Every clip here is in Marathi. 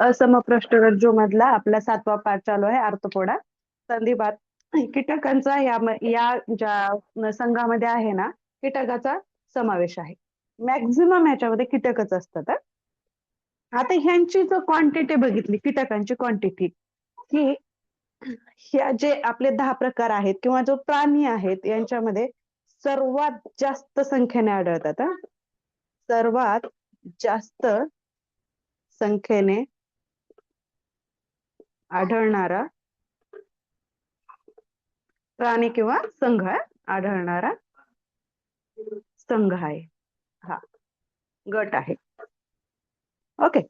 असमपृष्ठगर्जू मधला आपला 7वा पाठ चालू आहे आर्थ्रोपोडा संधिपाद. कीटकांचा या ज्या संघामध्ये आहे ना, कीटकाचा समावेश आहे. मॅक्झिमम ह्याच्यामध्ये कीटकच असतात. आता ह्यांची जर क्वांटिटी बघितली, कीटकांची क्वांटिटी, की ह्या जे आपले 10 प्रकार आहेत किंवा जो प्राणी आहेत यांच्यामध्ये सर्वात जास्त संख्येने आढळतात. सर्वात जास्त संख्येने आढळणारा प्राणी किंवा संघ आढळणारा संघ आहे हा, गट आहे. ओके.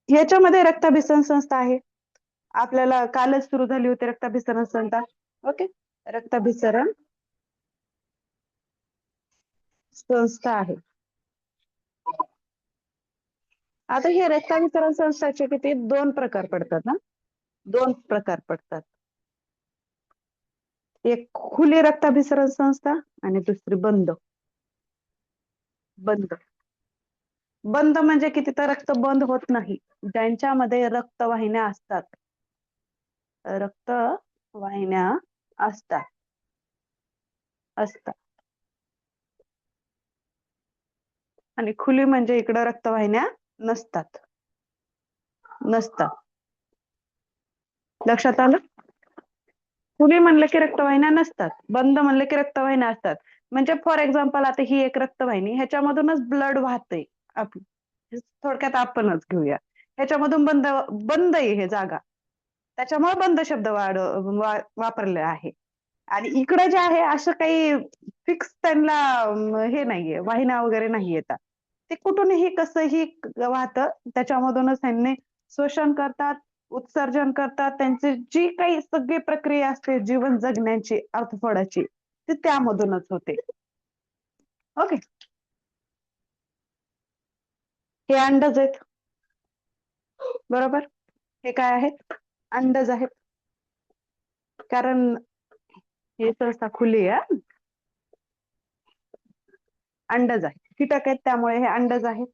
याच्यामध्ये रक्ताभिसरण संस्था आहे. आपल्याला कालच सुरू झाली होती रक्ताभिसरण संस्था. ओके, रक्ताभिसरण संस्था आहे. आता हे रक्ताभिसरण संस्थाचे किती 2 प्रकार पडतात ना, 2 प्रकार पडतात. एक खुली रक्ताभिसरण संस्था आणि दुसरी बंद. बंद बंद म्हणजे किती, तर रक्त बंद होत नाही, ज्यांच्यामध्ये रक्तवाहिन्या असतात. रक्तवाहिन्या असतात असतात आणि खुली म्हणजे इकडं रक्तवाहिन्या नसतात. नसतात. लक्षात आलं? खुली म्हणलं की रक्तवाहिन्या नसतात, बंद म्हणलं की रक्तवाहिन्या असतात. म्हणजे फॉर एक्झाम्पल आता ही एक रक्तवाहिनी, ह्याच्यामधूनच ब्लड वाहतंय. थोडक्यात आपणच घेऊया, ह्याच्यामधून बंद बंद आहे हे जागा, त्याच्यामुळे बंद शब्द वापरले आहे. आणि इकडे जे आहे असं काही फिक्स त्यांना हे नाहीये, वाहिन्या वगैरे नाही येतात. ते कुठूनही कसंही वाहतं, त्याच्यामधूनच त्यांनी शोषण करतात, उत्सर्जन करतात. त्यांची जी काही सगळी प्रक्रिया असते जीवन जगण्याची अर्थफोडाची, ती त्यामधूनच होते. ओके. हे अंडज आहेत, बरोबर. हे काय आहेत? अंडज आहेत. कारण हे संस्था खुली आहे, अंडज आहे. कीटक आहेत त्यामुळे हे अंडज आहेत.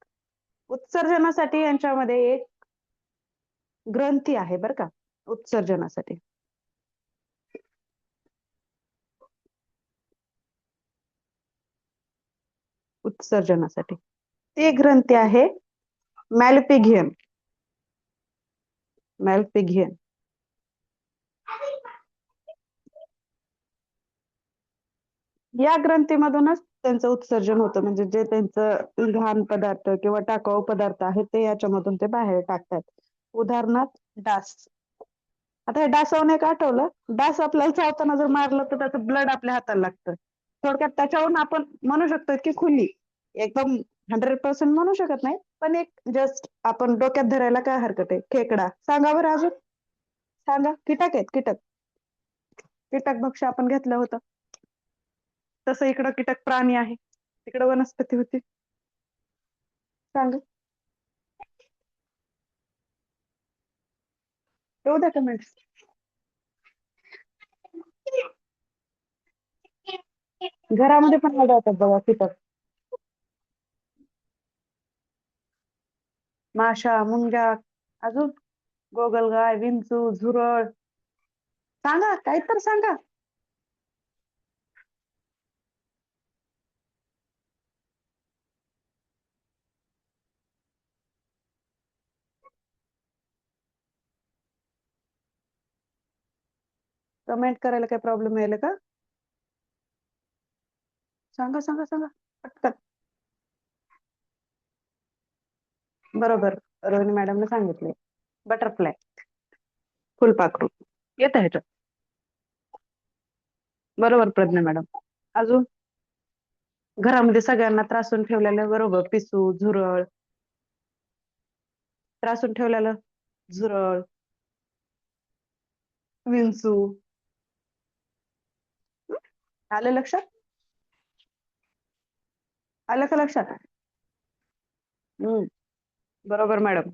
उत्सर्जनासाठी यांच्यामध्ये एक ग्रंथी आहे बरं का, उत्सर्जनासाठी. उत्सर्जनासाठी ती ग्रंथी आहे मॅल्पिघियन. मॅल्पिघियन. या ग्रंथीमधूनच त्यांचं उत्सर्जन होतं, म्हणजे जे त्यांचं घाण पदार्थ किंवा टाकाऊ पदार्थ आहेत ते याच्यामधून ते बाहेर टाकतात. उदाहरणार्थ डास. आता हे डासावरून एक आठवलं, डास आपल्याला चावताना जर मारलं तर त्याचं ब्लड आपल्या हाताला लागतं. थोडक्यात त्याच्यावरून आपण म्हणू शकतो की खुली, एकदम 100% म्हणू शकत नाही, पण एक जस्ट आपण डोक्यात धरायला काय हरकत आहे. खेकडा. सांगा बरं अजून, सांगा. कीटक आहेत, कीटक. कीटक भक्ष आपण घेतलं होतं, तसं इकडं कीटक प्राणी आहे, तिकडं वनस्पती होती. सांगा, येऊ द्या कमेंट. घरामध्ये पण आढळतात बघा कीटक. माशा, मुंग्या, अजून गोगलगाय, विंचू, झुरळ. सांगा, काही तर सांगा. कमेंट करायला काही प्रॉब्लेम येईल का? सांगा सांगा सांगा पटकन. बरोबर, रोहिणी मॅडमने सांगितले. बटरफ्लाय, फुलपाखरू येत ह्याच्यात. बरोबर प्रज्ञा मॅडम. अजून घरामध्ये सगळ्यांना त्रासून ठेवलेलं, बरोबर, पिसू, झुरळ. त्रासून ठेवलेलं झुरळ, विंचू. आलं लक्षात? आलं का लक्षात? बरोबर मॅडम.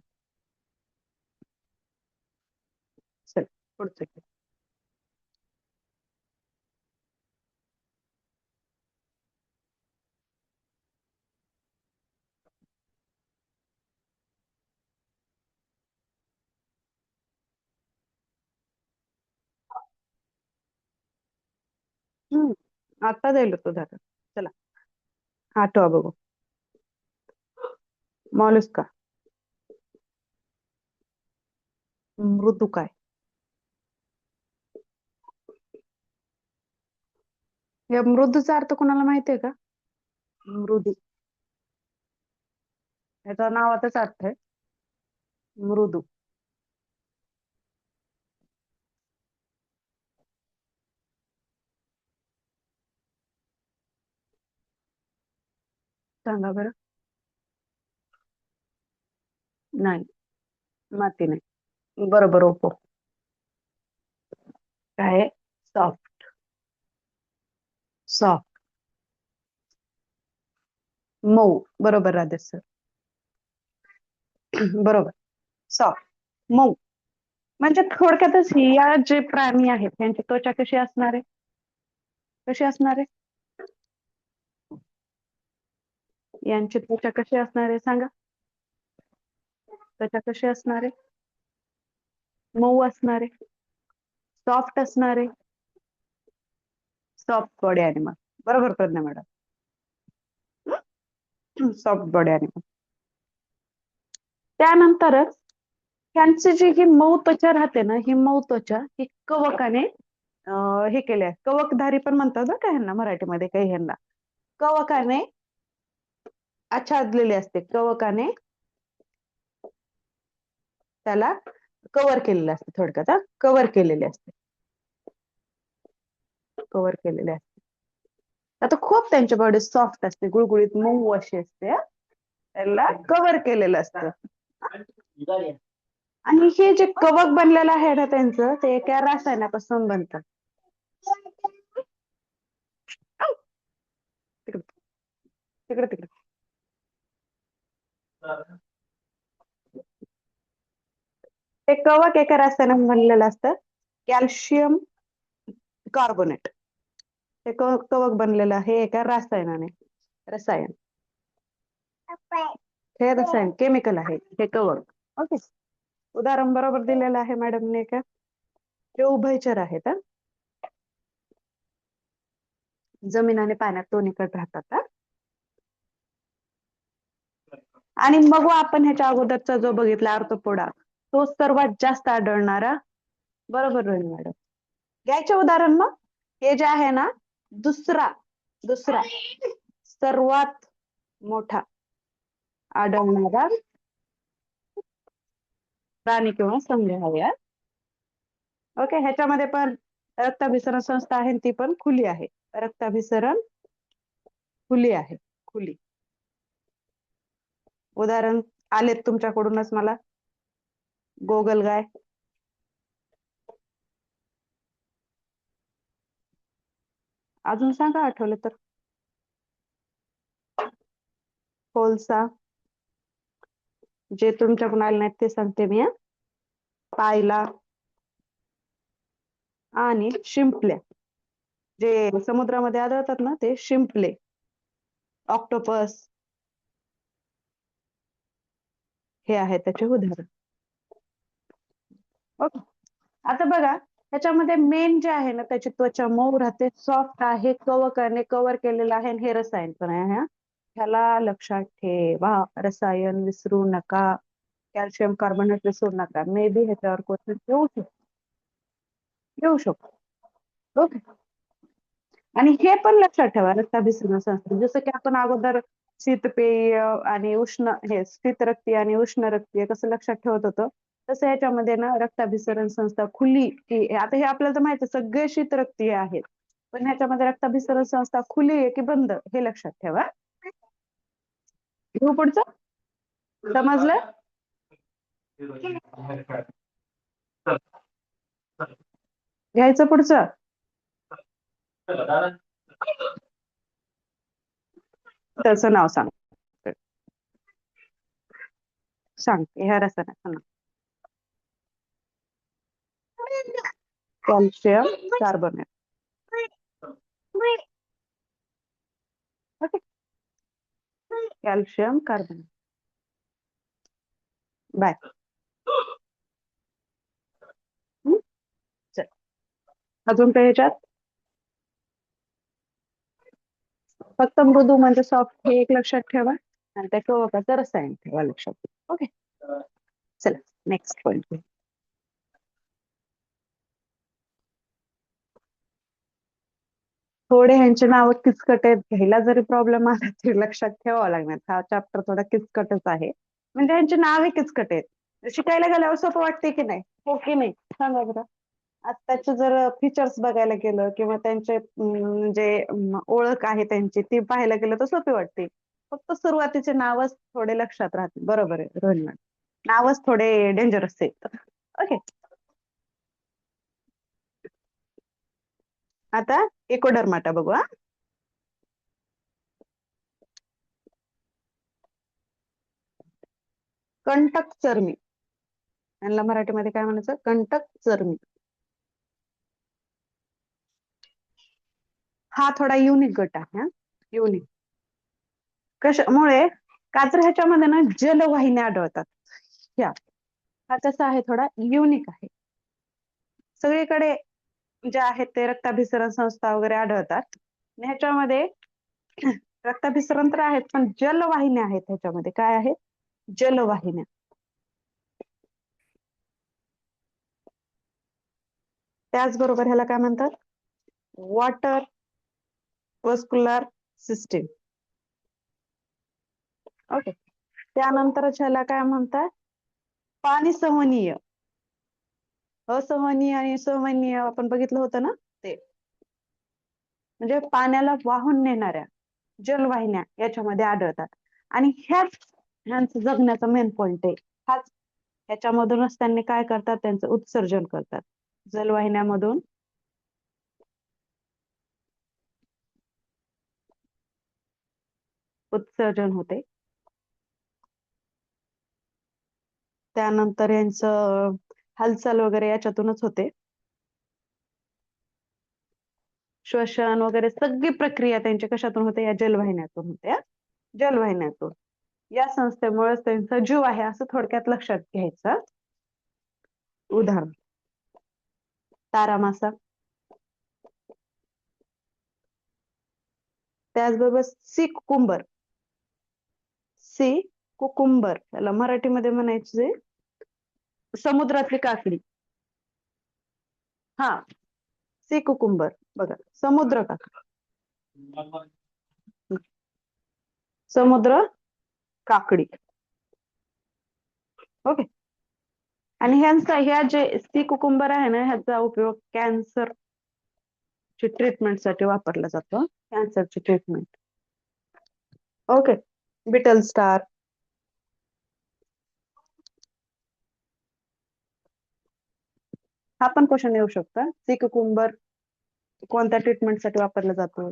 चल पुढचं. आता जाईल तो झालं. चला आठवा बघू. मॉलस्का. मृदू काय? या मृदूचा अर्थ कोणाला माहितीये का? मृदू याचा नावातच अर्थ आहे मृदू. सांगा बरं. नाही, माती नाही. बरोबर ओपो. काय? सॉफ्ट. सॉफ्ट. मऊ. बरोबर राधेश सर. बरोबर. सॉफ्ट. मऊ. म्हणजे थोडक्यातच या जे प्राणी आहेत त्यांची त्वचा कशी असणार आहे? कशी असणार आहे? यांची त्वचा कशी असणार आहे सांगा? त्वचा कशी असणार आहे? मऊ असणार आहे. सॉफ्ट असणार आहे. Soft body animal. बरोबर Pragya madam. Soft body animal. त्यानंतरच त्यांची जी ही मऊ त्वचा राहते ना, ही मऊ त्वचा ही कवकाने हे केले आहे. कवकधारी पण म्हणतात ना काय ह्यांना मराठीमध्ये, काही ह्यांना कवकाने आच्छादलेली असते. कवकाने त्याला कव्हर केलेलं असते. थोडक्यात कव्हर केलेले असते. कव्हर केलेले असते. आता खूप त्यांची बॉडी सॉफ्ट असते, गुळगुळीत मऊ अशी असते. त्याला कव्हर केलेलं असतं. आणि हे जे कवक बनलेलं आहे ना त्यांचं, ते एका रसायनापासून बनतं. तिकडे तिकडे तिकडे. ते कवक एका रसायनाने बनलेलं असतं. Calcium carbonate. हे कवक बनलेलं आहे एका रसायनाने. रसायन. हे रसायन केमिकल आहे हे कवक. ओके. उदाहरण बरोबर दिलेलं आहे मॅडमने का? हे उभयचर आहेत. जमीन आणि पाण्यात दोन्हीकडे राहतात. आणि मग आपण ह्याच्या अगोदरचा जो बघितला आर्थ्रोपोडा, तो सर्वात जास्त आढळणारा. बरोबर रोहिणी मॅडम. घ्यायचे उदाहरण मग. हे जे आहे ना, दुसरा दुसरा सर्वात मोठा आढळणारा प्राणी किंवा संघ आहे. ओके. ह्याच्यामध्ये पण रक्ताभिसरण संस्था आहे, ती पण खुली आहे. रक्ताभिसरण खुली आहे. खुली. उदाहरण आलेत तुमच्याकडूनच मला. गोगलगाय. अजून सांगा आठवलं तर. कोलसा. जे तुमच्याकडून आले नाहीत ते सांगते मी. पायला आणि शिंपल्या. जे समुद्रामध्ये आढळतात ना, ते शिंपले. ऑक्टोपस. हे आहे त्याचे उदाहरण. ओके. आता बघा, ह्याच्यामध्ये मेन जे आहे ना, त्याची त्वचा मऊ राहते, सॉफ्ट आहे, कवकाने कव्हर केलेलं आहे. हे रसायन पण आहे. ह्याला लक्षात ठेवा. रसायन विसरू नका. कॅल्शियम कार्बोनेट विसरू नका. मे बी ह्याच्यावर क्वेश्चन येऊ शकतो. ओके. आणि हे पण लक्षात ठेवा, रक्ताभिसरण संस्था. जसं की आपण अगोदर शीतपेय आणि उष्ण, हे शीतरक्तीय आणि उष्ण रक्तीय कसं लक्षात ठेवत होतो, तसं ह्याच्यामध्ये ना रक्ताभिसरण संस्था खुली, की आता हे आपल्याला तर माहिती आहे सगळे शीतरक्तीय आहेत, पण ह्याच्यामध्ये रक्ताभिसरण संस्था खुली आहे की बंद, हे लक्षात ठेवा. घेऊ पुढचं. समजलं? घ्यायचं पुढचं. त्याचं नाव सांग. ह्या रसायनाचं नाव. Calcium carbonate. Okay. Calcium carbonate. Bye. अजून काही ह्याच्यात? फक्त मृदू म्हणजे सॉफ्ट हे एक लक्षात ठेवा आणि त्या कवकाचा रसायन ठेवा लक्षात. ओके, चला नेक्स्ट पॉइंट. थोडे ह्यांचे नाव किचकट आहेत, घ्यायला जरी प्रॉब्लेम आला तरी लक्षात ठेवावं लागणार. हा चॅप्टर थोडा किचकटच आहे, म्हणजे ह्यांचे नावही किचकट आहेत. शिकायला गेल्यावर सोपं वाटते की नाही, हो की नाही सांगा बरं. आत्ताचे जर फीचर्स बघायला गेलं किंवा त्यांचे म्हणजे ओळख आहे त्यांची ती पाहायला गेलं तर सोपी वाटते. फक्त सुरुवातीचे नावच थोडे लक्षात राहते. बरोबर आहे रोहित मॅडम, नावच थोडे डेंजरस आहेत. ओके, आता एकोडर्माटा बघू. हा, कंटक चरमी, यांना मराठीमध्ये काय म्हणायचं, कंटक चरमी. हा थोडा युनिक गट आहे. हा युनिक कशामुळे, काजर ह्याच्यामध्ये ना जलवाहिन्या आढळतात. ह्या हा कसा आहे, थोडा युनिक आहे. सगळीकडे जे आहेत ते रक्ताभिसरण संस्था वगैरे आढळतात. आणि ह्याच्यामध्ये रक्ताभिसरण तर आहेत, पण जलवाहिन्या आहेत ह्याच्यामध्ये. काय आहेत, जलवाहिन्या. त्याचबरोबर ह्याला काय म्हणतात, वॉटर वस्क्युलर सिस्टीम. ओके, त्यानंतर ह्याला काय म्हणतात, पाणी सहनीय. असहनीय आणि सहनीय आपण बघितलं होतं ना, ते म्हणजे पाण्याला वाहून नेणाऱ्या जलवाहिन्या याच्यामध्ये आढळतात. आणि ह्यांचं जगण्याचा मेन पॉइंट आहे हाच. ह्याच्यामधूनच त्यांनी काय करतात, त्यांचं उत्सर्जन करतात. जलवाहिन्यामधून उत्सर्जन होते. त्यानंतर यांचं हालचाल वगैरे याच्यातूनच होते. श्वसन वगैरे सगळी प्रक्रिया त्यांची कशातून होते, या जलवाहिन्यातून होते. जलवाहिन्यातून. या संस्थेमुळे त्यांचा जीव आहे असं थोडक्यात लक्षात घ्यायचं. उदाहरण, तारा त्याचबरोबर सी कुकुंबर. सी कुकुंबर त्याला मराठीमध्ये म्हणायचे समुद्रातली काकडी. हा, सी कुकुंबर बघा, समुद्र काकडी, समुद्र काकडी. ओके, आणि ह्या जे सी कुकुंबर आहे ना, ह्याचा उपयोग कॅन्सर ची ट्रीटमेंट साठी वापरला जातो. कॅन्सरची ट्रीटमेंट. Okay, beetle star. हा पण क्वेश्चन येऊ शकतो, सी कुकुंबर कोणत्या ट्रीटमेंट साठी वापरला जातो,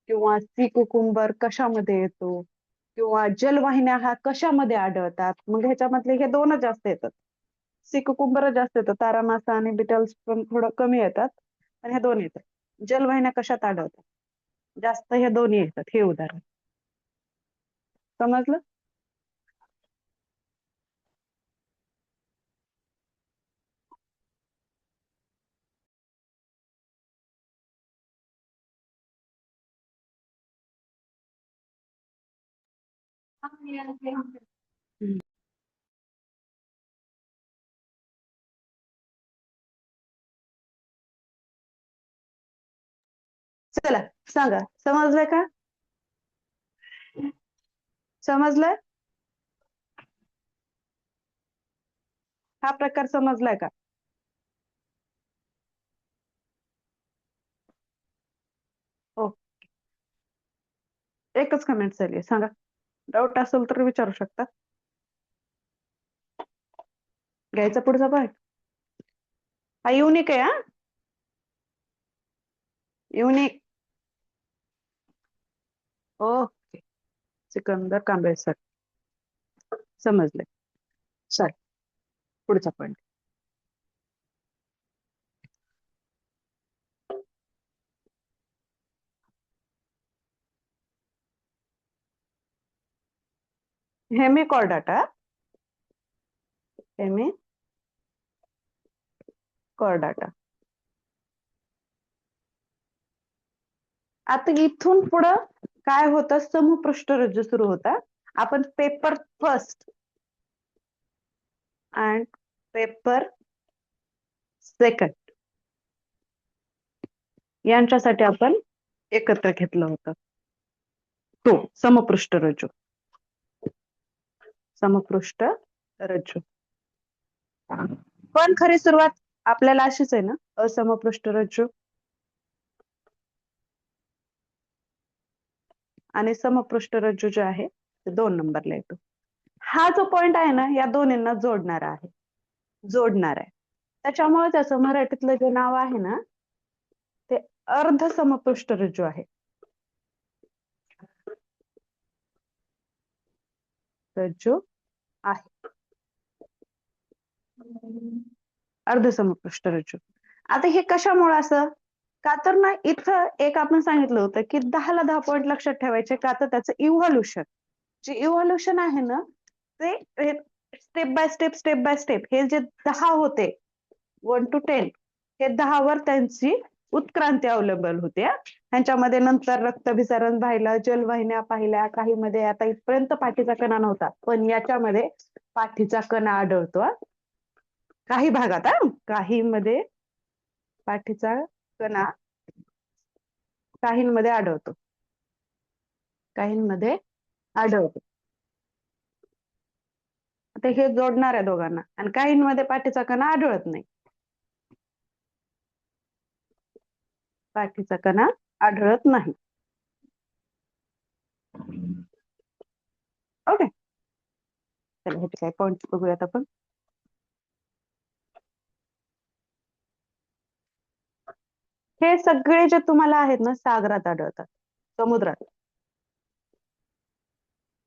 किंवा सी कुकुंबर कशामध्ये येतो, किंवा जलवाहिन्या हा कशामध्ये आढळतात. मग ह्याच्यामधले हे दोनच जास्त येतात. सी कुकुंबर जास्त येतात, तारामासा आणि बिटल्स पण थोडं कमी येतात, पण हे दोन येतात. जलवाहिन्या कशात आढळतात जास्त, हे दोन्ही येतात. हे उदाहरण समजलं. हम्म. चला सांगा, समजलंय का, समजलंय, हा प्रकार समजलाय का. हो, एकच कमेंट झाली, सांगा. डाऊट असेल तर विचारू शकता. घ्यायचा पुढचा पार्ट. हा युनिक आहे. हा unique. Okay, Sikandar Kamble sir, समजले. चल पुढचा पॉइंट. हेमिकॉर्डाटा. हेमिकॉर्डाटा. आता इथून पुढं काय होतं, समपृष्ठरज्जू सुरू होता. आपण paper first and paper second यांच्यासाठी आपण एकत्र घेतलं होतं. तो समपृष्ठरज्जू. समपृष्ठरज्जू. पण खरी सुरुवात आपल्याला अशीच आहे ना, असमपृष्ठरज्जू आणि समपृष्ठरज्जू जे आहे ते 2 नंबरला येतो. हा जो पॉइंट आहे ना, या दोन्हींना जोडणारा आहे. त्याच्यामुळे त्याचं मराठीतलं जे नाव आहे ना, ते अर्ध समपृष्ठरज्जू आहे. रज्जू आहे. अर्ध समपृष्ठरज्जू. आता हे कशामुळे असं? का तर ना, इथं एक आपण सांगितलं होतं की 10ला 10 पॉइंट लक्षात ठेवायचे, का तर त्याचं इव्हॉल्युशन, जे इव्हॉल्युशन आहे ना, ते स्टेप बाय स्टेप हे जे 10 होते 1 to 10, हे 10 वर त्यांची उत्क्रांती अवलंबून होते. ह्यांच्यामध्ये नंतर रक्तभिसरण पाहिलं, जलवाहिन्या पाहिल्या, काही मध्ये आता इथपर्यंत पाठीचा कणा नव्हता, पण याच्यामध्ये पाठीचा कणा आढळतो. काही भागात, काही मध्ये पाठीचा कणा काहींमध्ये आढळतो. आता हे जोडणार आहे दोघांना, आणि काहींमध्ये पाठीचा कणा आढळत नाही. पाठीचा कणा आढळत नाही. ओके, चला ह्याचे काय पॉइंट बघूयात आपण. हे सगळे जे तुम्हाला आहेत ना, सागरात आढळतात, समुद्रात.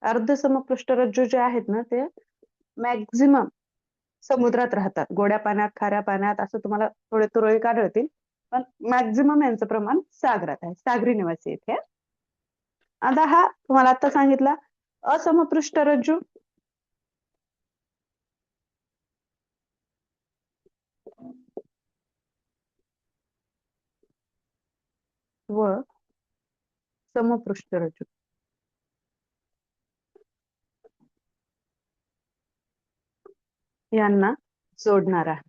अर्ध समपृष्ठरज्जू जे आहेत ना, ते मॅक्झिमम समुद्रात राहतात. गोड्या पाण्यात, खाऱ्या पाण्यात असं तुम्हाला थोडे तुरळक आढळतील, पण मॅक्झिमम यांचं प्रमाण सागरात आहे. सागरी निवासी आहेत हे. आता हा तुम्हाला आता सांगितला असमपृष्ठरज्जू व समपृष्ठरज्जू यांना जोडणारा आहे.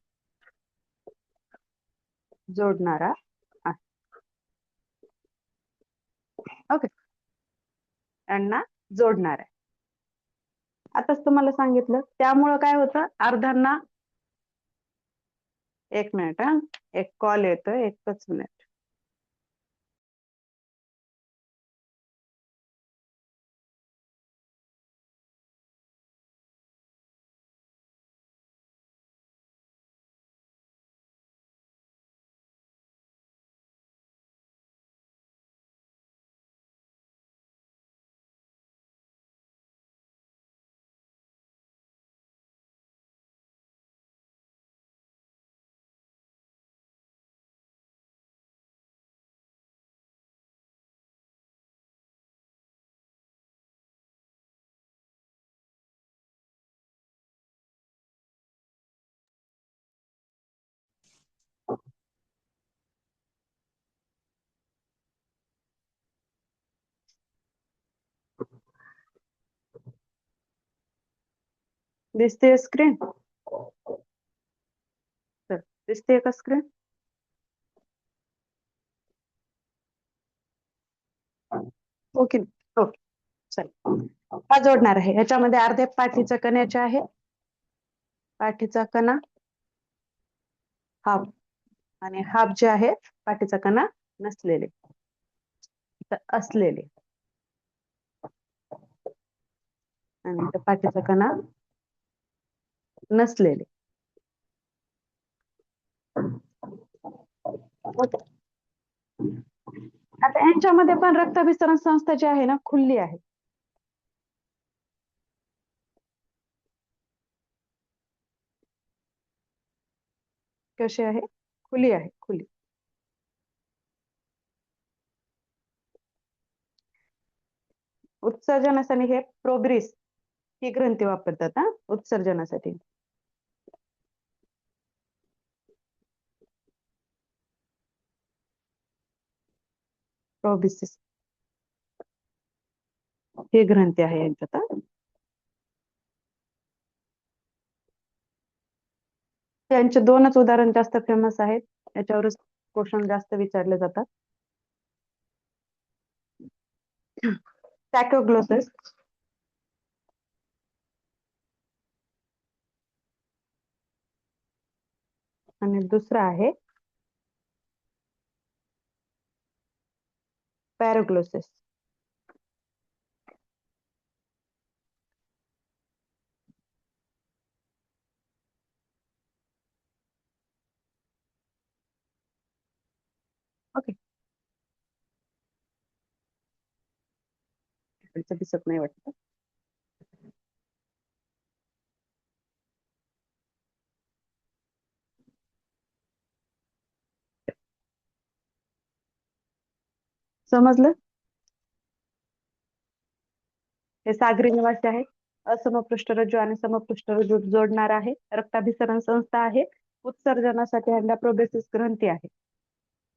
ओके, यांना जोडणार आहे. आताच तुम्हाला सांगितलं, त्यामुळं काय होतं, अर्ध्यांना. एक मिनिट, एक कॉल येतोय, एकच मिनिट. दिसते स्क्रीन? दिसते का स्क्रीन? ओके ओके, चल. हा जोडणार आहे. ह्याच्यामध्ये अर्धे पाठीचा कण्याचे आहे. पाठीचा कणा हाफ, आणि हाफ जे आहे पाठीचा कणा नसलेले, असलेले, आणि पाठीचा कणा नसलेले. आता यांच्यामध्ये पण रक्ताभिसरण संस्था जी आहे ना, खुली आहे. कशी आहे? खुली आहे, खुली. उत्सर्जनासाठी हे प्रोब्रिस ही ग्रंथी वापरतात उत्सर्जनासाठी. प्रोबिसिस. हे ग्रंथी आहे यांच्यात हा. त्यांचे दोनच उदाहरण जास्त फेमस आहेत, याच्यावरच क्वेश्चन जास्त विचारले जातात. सॅकोग्लोसेस आणि दुसरा आहे पॅरोग्लोसेस. ओके, त्यांचं दिसत नाही वाटत. समजलं? हे सागरी निवासी आहे, असमपृष्ठरज्जू आणि समपृष्ठरज्जू जोडणार आहे, रक्ताभिसरण संस्था आहे, उत्सर्जनासाठी हॅन्डा प्रोबेसिस ग्रंथी आहे.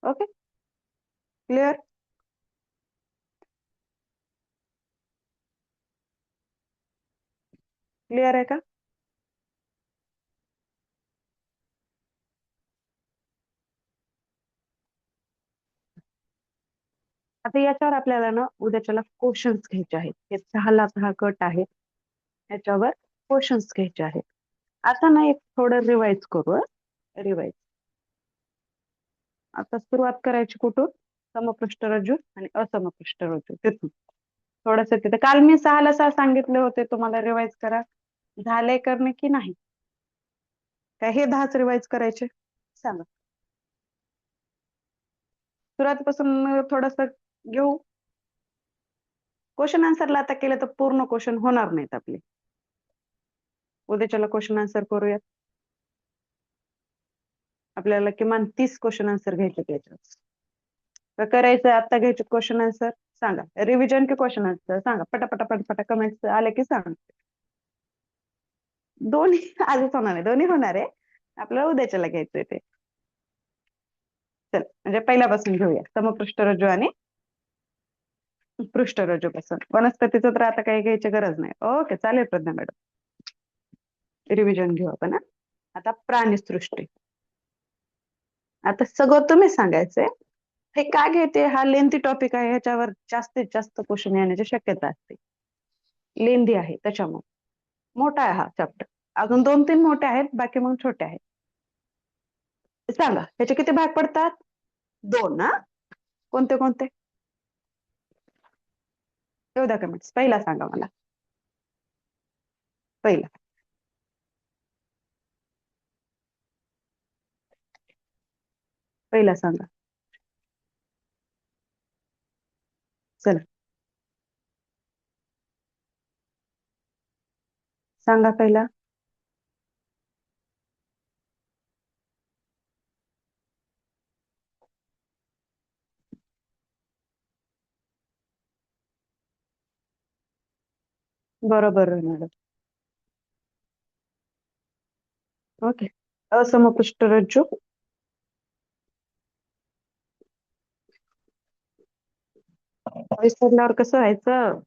Okay, clear? क्लिअर आहे का? आता याच्यावर आपल्याला ना उद्याच्याला क्वेश्चन्स घ्यायचे आहेत. हे 6 लाख हा गट आहे, याच्यावर क्वेश्चन्स घ्यायचे आहेत. आता ना एक थोडं रिवाइज करू. रिवाइज आता सुरुवात करायची कुठून? समपृष्ठरज्जू आणि असमपृष्ठरज्जू तिथून थोडस तिथे. काल मी 6 ला 6 सांगितले होते तुम्हाला, रिवाइज करा. झाले करणे की नाही? काय हे 10च रिवाइज करायचे? सांगा. सुरुवातीपासून थोडस घेऊ. क्वेश्चन आन्सरला आता केलं तर पूर्ण क्वेश्चन होणार नाहीत आपले. उद्याच्याला क्वेश्चन आन्सर करूयात. आपल्याला किमान 30 क्वेश्चन आन्सर घ्यायचे त्याच्यावर. करायचं आता घ्यायचे क्वेश्चन आन्सर. सांगा रिव्हिजन की क्वेश्चन आन्सर? सांगा पटापटा पटापटा, कमेंट्स आले की सांगा. दोन्ही आजच होणार आहे, दोन्ही होणार आहे. आपल्याला उद्याच्याला घ्यायचंय ते. चल म्हणजे पहिल्यापासून घेऊया, समपृष्ठरज्जू आणि पृष्ठरज्जू पासून. वनस्पतीचं तर आता काही घ्यायची गरज नाही. ओके चालेल प्रज्ञा मॅडम, रिव्हिजन घेऊ आपण. आता प्राणीसृष्टी. आता सगळं तुम्ही सांगायचंय. हे का घेते? हा लेंथी टॉपिक आहे, ह्याच्यावर जास्तीत जास्त क्वेश्चन येण्याची शक्यता असते. लेंथी आहे त्याच्यामुळे. मोठा आहे हा चॅप्टर, अजून 2-3 मोठे आहेत, बाकी मग छोटे आहेत. सांगा ह्याचे किती भाग पडतात? 2 ना? कोणते कोणते? येऊ द्या कमेंट्स. पहिला सांगा मला. पहिला पहिला सांगा. चला सांगा पहिला. बरोबर मॅडम. ओके, असमपृष्ठरज्जू. विसरल्यावर कसं व्हायचं?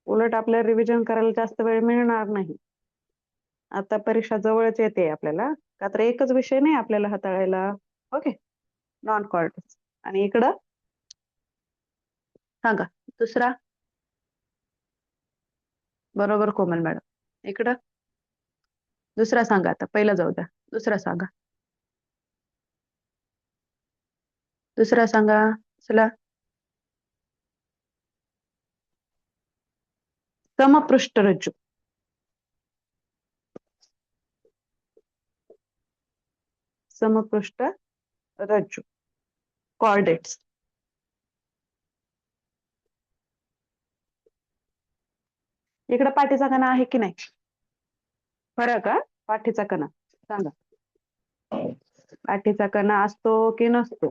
उलट आपल्याला रिव्हिजन करायला जास्त वेळ मिळणार नाही. आता परीक्षा जवळच येते आपल्याला, का तर एकच विषय नाही आपल्याला हाताळायला. Okay, non cortex. आणि इकडं सांगा दुसरा. बरोबर कोमल मॅडम. इकडं दुसरा सांगा. आता पहिला जाऊ द्या, दुसरा सांगा. दुसरा सांगा. चला समपृष्ठरज्जू. समपृष्ठ रज्जू, कॉर्डेट्स. इकडे पाठीचा कणा आहे की नाही? फरक का? पाठीचा कणा सांगा. पाठीचा कणा असतो की नसतो?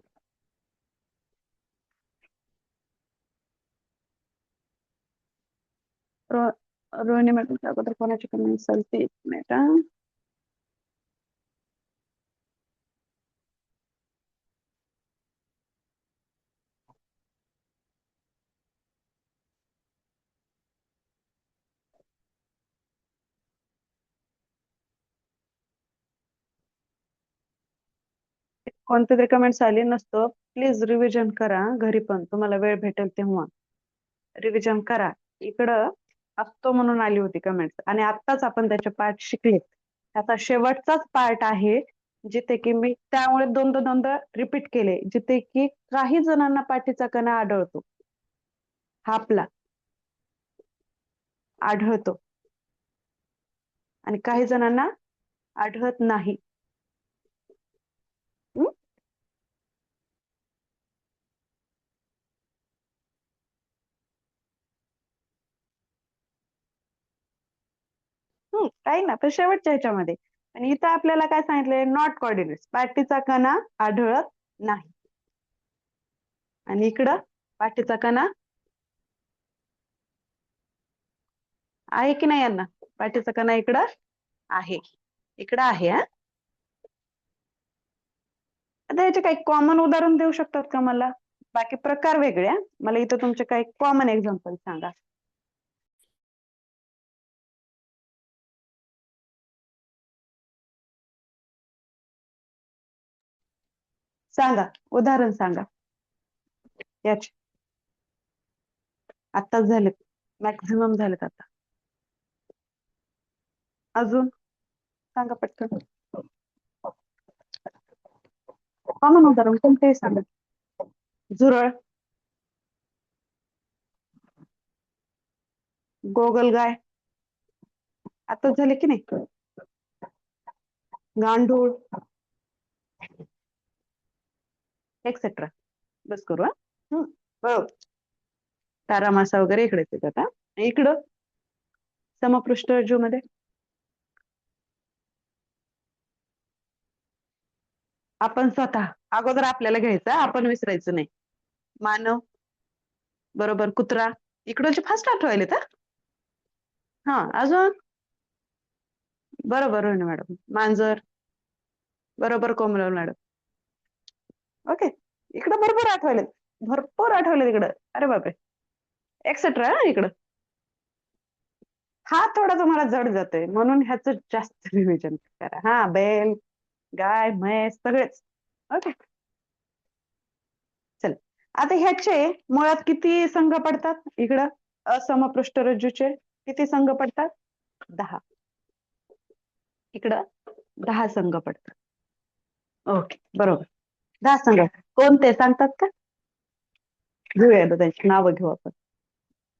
रोहिणी मॅडम अगोदर कोणाची कमेंट चालते? 1 मिनिट. कोणती तरी कमेंट्स आली नसतं, प्लीज रिव्हिजन करा घरी, पण तुम्हाला वेळ भेटेल तेव्हा रिव्हिजन करा. इकडं असतो म्हणून आली होती कमेंट्स, आणि आत्ताच आपण त्याचे पार्ट शिकले. त्याचा शेवटचाच पार्ट आहे जिथे की मी त्यामुळे दोनदा दोनदा रिपीट केले, जिथे की काही जणांना पाठीचा कणा आढळतो, हापला आढळतो, आणि काही जणांना आढळत नाही. काही ना, पण शेवटच्या ह्याच्यामध्ये. आणि इथं आपल्याला काय सांगितलंय, नॉट कॉर्डिनेट्स, पाठीचा कणा आढळत नाही. आणि इकडं पाठीचा कणा आहे की नाही यांना, पाठीचा कणा इकडं आहे, इकडं आहे. हा, आता याचे काही कॉमन उदाहरण देऊ शकतात का मला? बाकी प्रकार वेगळे, मला इथं तुमचे काही कॉमन एक्झाम्पल सांगा. सांगा, उदाहरण सांगा याचे. आत्ताच झालेत, मॅक्झिमम झालेत आता. अजून सांगा पटकन. कॉमन उदाहरण कोणतेही सांगा. झुरळ, गोगलगाय, आताच झाले की नाही. गांडूळ, एक्सेट्रा. बस करू. बरोबर, तारा मासा वगैरे इकडेच येतात. इकडं समपृष्ठ रज्जू मध्ये आपण स्वतः अगोदर आपल्याला घ्यायचं, आपण विसरायचं नाही. मानव, बरोबर. कुत्रा, इकडचे फास्ट आठवायले तर. हा, अजून बरोबर रोहिणी मॅडम. मांजर, बरोबर कोमल मॅडम. ओके, इकडं भरपूर आठवले, भरपूर आठवले तिकडं. अरे बापरे, एक्सेट्रा. इकडं हा थोडा तुम्हाला जड जातोय म्हणून ह्याच जास्त रिव्हिजन करा. हा, बैल, गाय, म्हैस सगळेच. ओके, चल. आता ह्याचे मुळात किती संघ पडतात इकडं, असमपृष्ठरज्जूचे किती संघ पडतात? 10. इकडं 10 संघ पडतात. ओके, बरोबर. 10 संघ कोणते सांगतात का? घेऊया त्यांची नावं घेऊ आपण.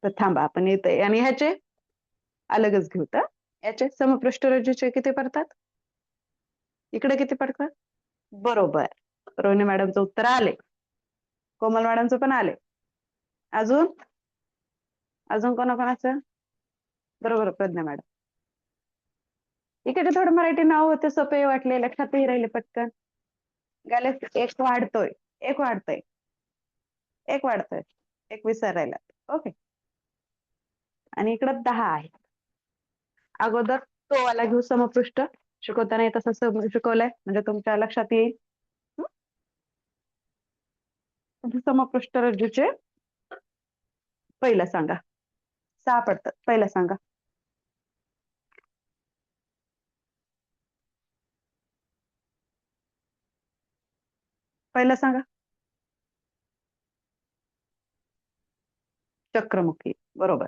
तर थांबा, आपण येते. आणि ह्याचे अलगच घेऊ. तर याचे समपृष्ठरज्जूचे किती पडतात? इकडे किती पडतात? बरोबर, रोहिणी मॅडमचं उत्तर आले, कोमल मॅडमचं पण आले. अजून अजून कोणाकोणाचं? बरोबर, प्रज्ञा मॅडम. इकडे थोडं मराठी नाव होते, सोपे वाटले, लक्षातही राहिले पटकन. गाले, एक वाढतोय, एक वाढतोय, एक वाढतोय, एक विसरायला. ओके, आणि इकडं 10 आहे. अगोदर तो वाला घेऊ, समपृष्ठ. शिकवताना तसं शिकवलंय म्हणजे तुमच्या लक्षात येईल. समपृष्ठ रज्जूचे पहिला सांगा. 6 पडतात, पहिला सांगा. पहिला सांगा. चक्रमुखी, बरोबर,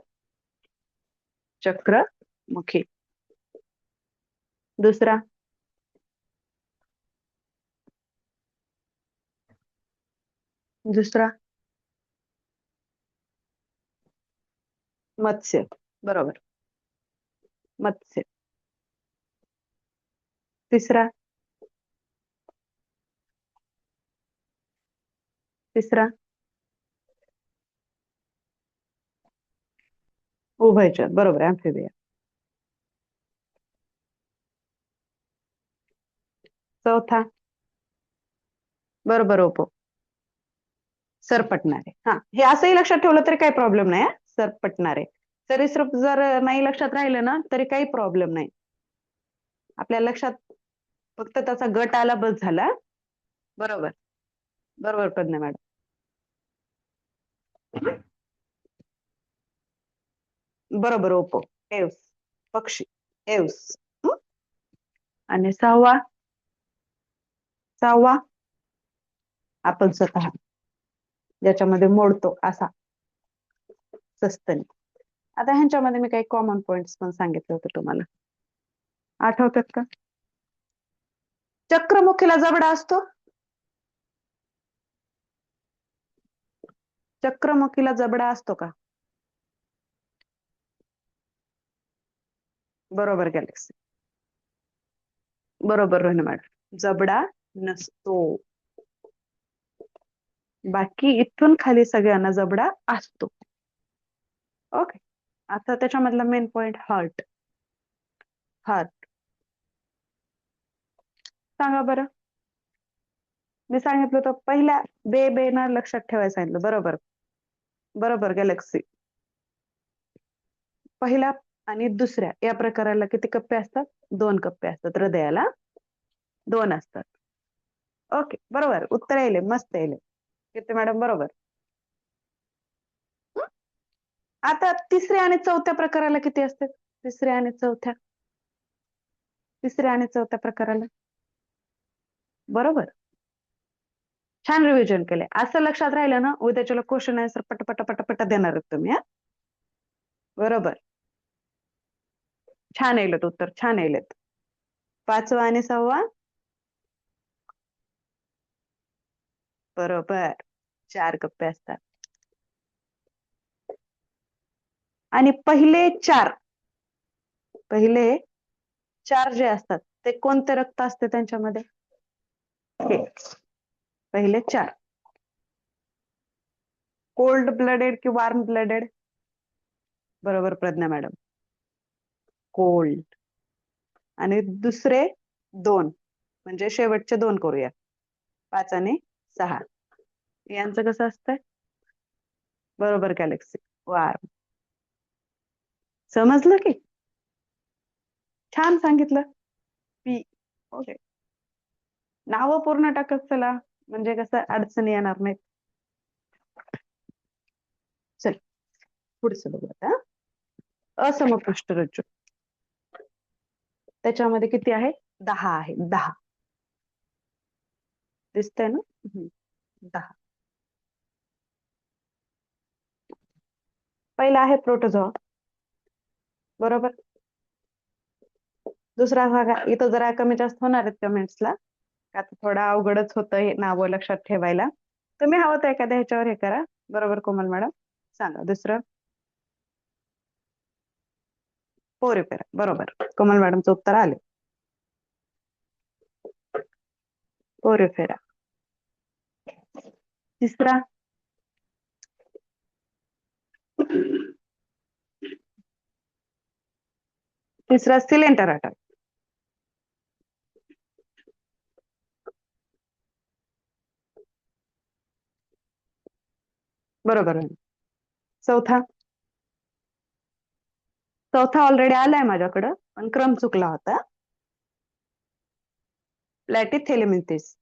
चक्रमुखी. दुसरा? दुसरा मत्स्य, बरोबर, मत्स्य. तिसरा? तिसरा उभयचर, बरोबर, अँफिबिया. चौथा? बरोबर, ओपो, सरपटणारे. हा, हे असंही लक्षात ठेवलं तरी काही प्रॉब्लेम नाही. सरपटणारे. सरीसृप जर नाही लक्षात राहिलं ना तरी काही प्रॉब्लेम नाही, आपल्या लक्षात फक्त त्याचा गट आला बस झाला. बरोबर, बरोबर प्रज्ञा मॅडम. बरोबर, ओपो, एव्स, पक्षी, एव्स. आणि सहावा? सहावा आपण स्वतः ज्याच्यामध्ये मोडतो असा सस्तनी. आता ह्यांच्यामध्ये मी काही कॉमन पॉइंट्स पण सांगितले होते तुम्हाला, आठवतात का? चक्रमुखीला जबडा असतो, चक्रमुखीला जबडा असतो का? बरोबर गॅलेक्सी, बरोबर रोहिणी मॅडम, जबडा नसतो. बाकी इथून खाली सगळ्यांना जबडा असतो. ओके, आता त्याच्यामधला मेन पॉइंट हार्ट. हार्ट सांगा बरं. मी सांगितलं तर पहिल्या बे ना लक्षात ठेवायला सांगितलं. बरोबर, बरोबर गॅलेक्सी. पहिल्या आणि दुसऱ्या या प्रकाराला किती कप्पे असतात? 2 कप्पे असतात. हृदयाला 2 असतात. ओके, बरोबर उत्तर येईल, मस्त येईल. किती मॅडम? बरोबर. आता तिसऱ्या आणि चौथ्या प्रकाराला किती असते? तिसऱ्या आणि चौथ्या प्रकाराला बरोबर. छान रिव्हिजन केले. असं लक्षात राहिलं ना, उद्याच्याला क्वेश्चन आन्सर पट पट देणार आहेत तुम्ही. बरोबर, छान येईल उत्तर, छान येईल. 5वा आणि 6वा बरोबर, 4 कप्पे असतात. आणि पहिले चार जे असतात ते कोणते रक्त असते त्यांच्यामध्ये? पहिले 4 कोल्ड ब्लडेड की वार्म ब्लडेड? बरोबर प्रज्ञा मॅडम, कोल्ड. आणि दुसरे 2 म्हणजे शेवटचे 2 करूया, 5 आणि 6. यांचं कसं असतंय? बरोबर गॅलेक्सी, वार्म. समजलं की? छान सांगितलं. पी. ओके, नाव पूर्ण टाकत चला, म्हणजे कसं अडचणी येणार नाहीत. चल पुढचं बघू आता. असमपृष्ठरज्जू, त्याच्यामध्ये किती आहे? 10 आहे. 10 दिसतंय ना? 10. पहिला आहे प्रोटोझोआ, बरोबर. दुसरा भाग इथं जरा कमी जास्त होणार आहेत कमेंट्सला, आता थोडं अवघडच होतं हे नावं लक्षात ठेवायला. तुम्ही हवं तर एखाद्या ह्याच्यावर हे करा. बरोबर कोमल मॅडम, सांगा दुसरं. पोरिफेरा, बरोबर. कोमल मॅडमचं उत्तर आले, पोरिफेरा. तिसरा सिलेंडर अटॅक, बरोबर. चौथा ऑलरेडी आलाय माझ्याकडं, पण क्रम चुकला होता. प्लॅटिथेलिमिन्थिस.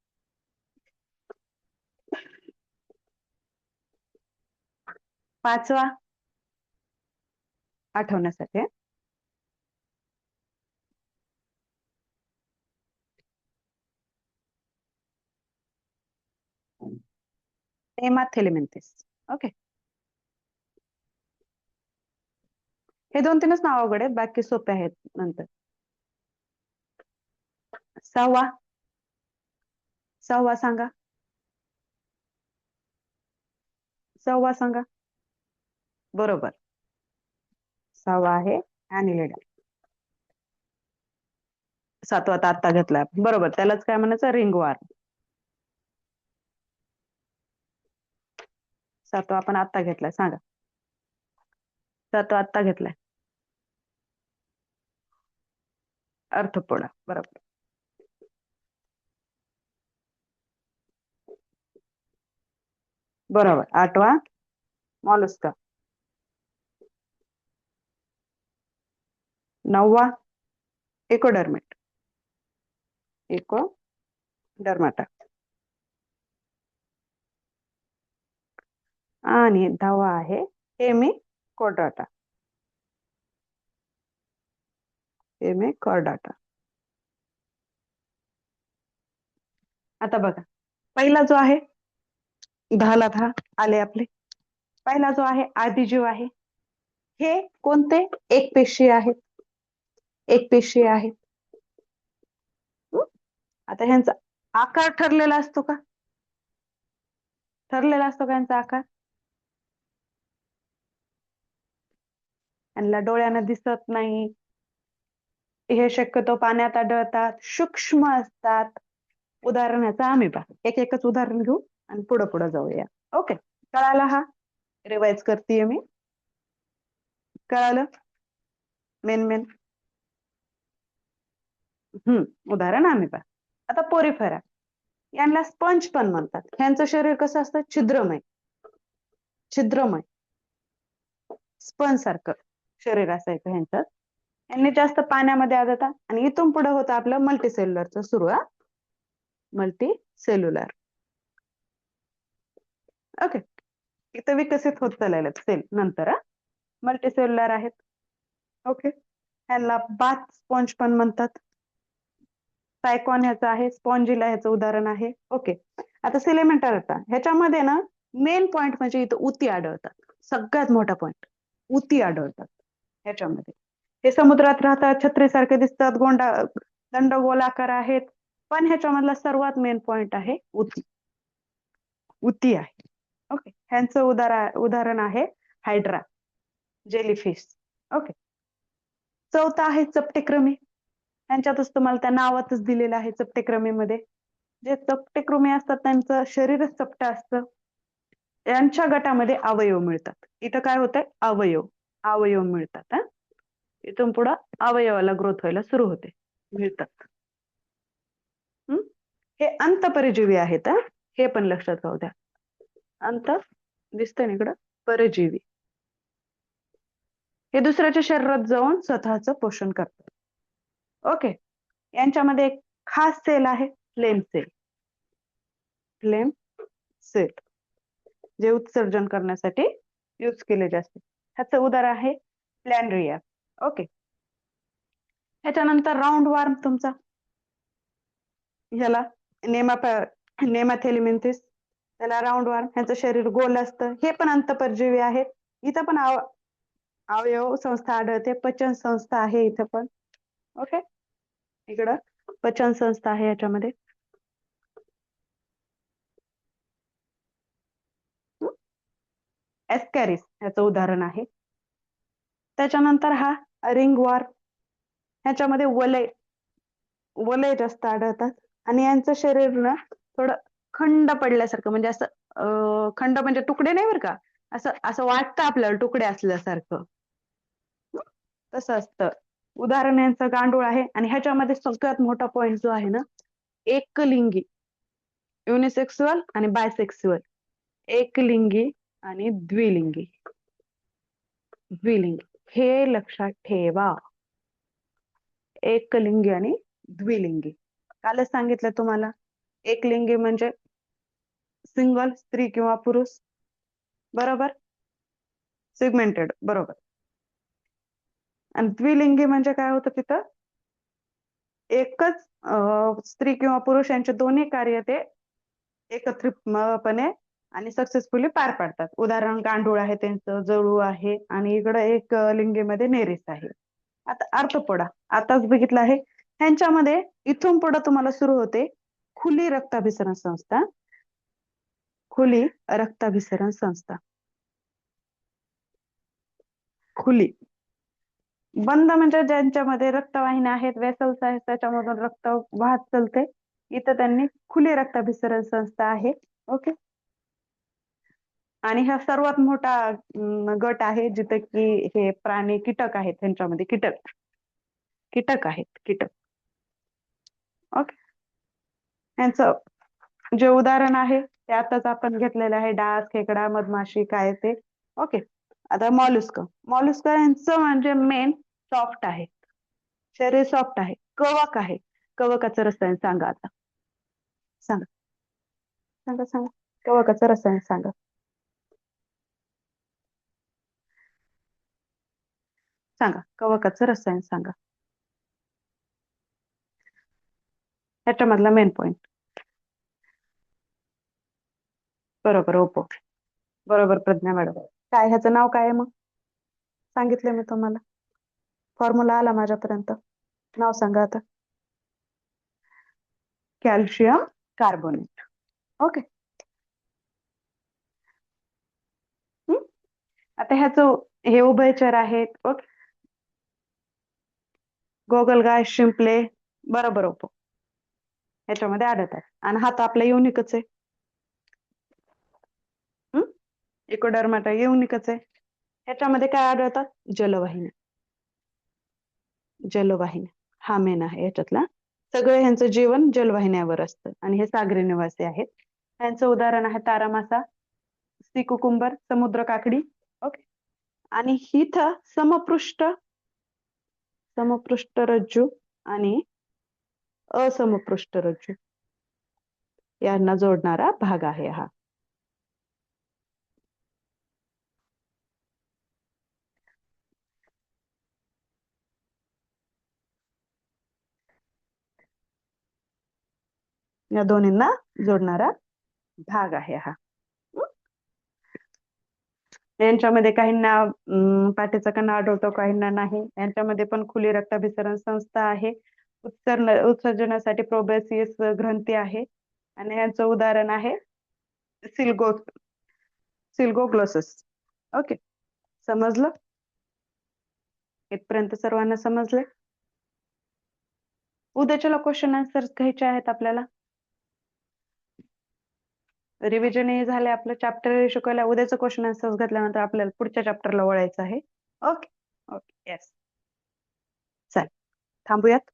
5वा आठवण्यासाठी, हेमाथेलिमिन्थिस. ओके, हे 2-3च नाव अवघड आहेत, बाकी सोपे आहेत नंतर. 6वा सांगा. 6वा सांगा. बरोबर, 6वा आहे ॲनिलिडा. 7वा आता घेतलाय, बरोबर. त्यालाच काय म्हणायचं? रिंगवार. 7वा आपण आता घेतलाय, सांगा. 7वा आता घेतलाय, अर्थपोडा, बरोबर. बरोबर. 8वा मॉलस्का. 9वा इकोडर्मेट, इकोडर्माटा. आणि 10वा आहे हेमिकॉर्डाटा, हेमिकॉर्डाटा. आता बघा, पहिला जो आहे 10ला 10 आले आपले. पहिला जो आहे आदिजीव आहे, हे कोणते एकपेशीय आहेत. एकपेशीय आहेत. आता ह्यांचा आकार ठरलेला असतो का? ठरलेला असतो का यांचा आकार? यांना डोळ्यानं दिसत नाही, हे शक्यतो पाण्यात आढळतात, सूक्ष्म असतात. उदाहरण याचं अमिबा. एक एकच उदाहरण घेऊ आणि पुढे पुढे जाऊया. ओके, कळाला हा? रिवाइज करतेय मी. कळालं? मेन उदाहरण अमिबा. आता पोरीफेरा, यांना स्पंज पण म्हणतात. ह्यांचं शरीर कसं असतं? छिद्रमय. छिद्रमय स्पंज सारखं शरीर असायचं ह्यांचं. यांनी जास्त पाण्यामध्ये आढळतात. आणि इथून पुढे होतं आपलं मल्टीसेल्युलरचं सुरू. मल्टीसेल्युलर. ओके, इथं विकसित होत चाललेले सेल नंतर मल्टीसेल्युलर आहेत. ओके, ह्यांना बाथ स्पॉन्ज पण म्हणतात. सायकॉन ह्याचं आहे, स्पॉन्जिला ह्याचं उदाहरण आहे. ओके, आता सिलेमेंटर ह्याच्यामध्ये ना मेन पॉइंट म्हणजे इथं उती आढळतात. सगळ्यात मोठा पॉइंट, उती आढळतात ह्याच्यामध्ये. हे समुद्रात राहतात, छत्रीसारखे दिसतात, दंडगोलाकार आहेत. पण ह्याच्यामधला सर्वात मेन पॉइंट आहे उती. उती आहे. ओके, ह्यांचं उदाहरण आहे हायड्रा, जेलीफिश. ओके, चौथा आहे चपटेक्रमी. त्यांच्यातच तुम्हाला त्या नावातच दिलेलं आहे चपटेक्रमीमध्ये. जे चपटेकृमी असतात त्यांचं शरीरच चपट असतं. यांच्या गटामध्ये अवयव मिळतात. इथं काय होतंय? अवयव मिळतात. इथून पुढे अवयवाला ग्रोथ व्हायला सुरू होते, मिळतात. हे अंतपरिजीवी आहेत. हे पण लक्षात राहू द्या. अंत दिसतंय ना इकडं, परजीवी. हे दुसऱ्याच्या शरीरात जाऊन स्वतःचं पोषण करतात. ओके, यांच्यामध्ये एक खास सेल आहे फ्लेम सेल. फ्लेम सेल जे उत्सर्जन करण्यासाठी यूज केले जाते. ह्याचं उदाहरण आहे प्लॅनरिया. ओके, ह्याच्यानंतर राऊंड वार्म तुमचा, ह्याला नेमाथेलिमिन्थिस, त्याला राऊंड वार्म. ह्याचं शरीर गोल असतं. हे पण अंतपरजीवी आहेत. इथं पण अवयव संस्था आढळते. पचन संस्था आहे इथं पण. ओके, इकडं पचन संस्था आहे याच्यामध्ये. एस्कॅरिस ह्याचं उदाहरण आहे. त्याच्यानंतर हा रिंग वार्म. ह्याच्यामध्ये वलय जास्त आढळतात. आणि यांचं शरीर ना थोडं खंड पडल्यासारखं, म्हणजे असं खंड म्हणजे तुकडे नाही बरं का, असं असं वाटतं आपल्याला तुकडे असल्यासारखं, तसं असतं. उदाहरण यांचं गांडूळ आहे. आणि ह्याच्यामध्ये सगळ्यात मोठा पॉइंट जो आहे ना, एकलिंगी, युनिसेक्सुअल आणि बायसेक्सुअल. एकलिंगी आणि द्विलिंगी. हे लक्षात ठेवा. एकलिंगी आणि द्विलिंगी. कालच सांगितलं तुम्हाला, एकलिंगी म्हणजे सिंगल, स्त्री किंवा पुरुष, बरोबर, सिगमेंटेड, बरोबर. आणि द्विलिंगी म्हणजे काय होतं? तिथं एकच स्त्री किंवा पुरुष यांचे दोन्ही कार्य ते एकत्रितपणे आणि सक्सेसफुली पार पाडतात. उदाहरण गांडूळ आहे त्यांचं, जळू आहे, आणि इकडं एक लिंगीमध्ये नेरिस आहे. आता आर्थोपोडा आताच बघितलं आहे. ह्यांच्यामध्ये इथून पुढे तुम्हाला सुरू होते खुली रक्ताभिसरण संस्था. खुली रक्ताभिसरण संस्था. खुली. बंद म्हणजे ज्यांच्यामध्ये रक्तवाहिन्या आहेत, वेसल्स आहेत, त्याच्यामधून रक्त वाहत चालते. इथं त्यांनी खुली रक्ताभिसरण संस्था आहे. ओके, आणि हा सर्वात मोठा गट आहे जिथे की हे प्राणी कीटक आहेत. त्यांच्यामध्ये कीटक आहेत, कीटक. ओके, यांचं जे उदाहरण आहे ते आताच आपण घेतलेलं आहे, डास, खेकडा, मधमाशी, काय ते. ओके, आता मॉल्युस्क. मॉल्युस्क यांचं म्हणजे मेन सॉफ्ट आहे, शरीर सॉफ्ट आहे, कवक आहे. कवकाचं रसायन सांगा आता, सांगा सांगा सांगा. कवकाचं रसायन सांगा. सांगा, कवकाचं रसायन सांगा. ह्याच्यामधला मेन पॉइंट बरोबर, ओपो. बरोबर प्रज्ञा मॅडम. काय ह्याचं नाव काय आहे मग? सांगितलं मी तुम्हाला. फॉर्म्युला आला माझ्यापर्यंत. नाव सांगा आता. Calcium carbonate. ओके. आता ह्याचं हे उभयचर आहेत. ओके. गोगलगाय, शिंपले, बरोबर ओपो. ह्याच्यामध्ये आढळतात. आणि हा तर आपला युनिकच आहे. इकोडर्माटा युनिकच आहे. ह्याच्यामध्ये काय आढळतात? जलवाहिन्या. जलवाहिन्या हा मेन आहे याच्यातला. सगळं ह्यांचं जीवन जलवाहिन्यावर असतं आणि हे सागरी निवासी आहेत. ह्यांचं उदाहरण आहे तारामासा, सी कुकुंबर, समुद्र काकडी. ओके. आणि हिथ समपृष्ठ रज्जू आणि असमपृष्ठ रज्जू यांना जोडणारा भाग आहे हा. या दोन्हींना जोडणारा भाग आहे हा. यांच्यामध्ये काहींना पाठीचा कणा आढळतो, काहींना नाही. यांच्यामध्ये पण खुली रक्ताभिसरण संस्था आहे. उत्सर्जनासाठी प्रोबॅसियस ग्रंथी आहे. आणि यांचं उदाहरण आहे सिल्गोग्लोसस. ओके. समजलं? इथपर्यंत सर्वांना समजले? उद्याच्याला क्वेश्चन आन्सर घ्यायचे आहेत आपल्याला. रिव्हिजन हे झाले आपलं. चॅप्टर शिकवल्या. उद्याचं क्वेश्चन आन्सर घेतल्यानंतर आपल्याला पुढच्या चॅप्टरला वळायचं आहे. Okay okay. येस. चल थांबूयात.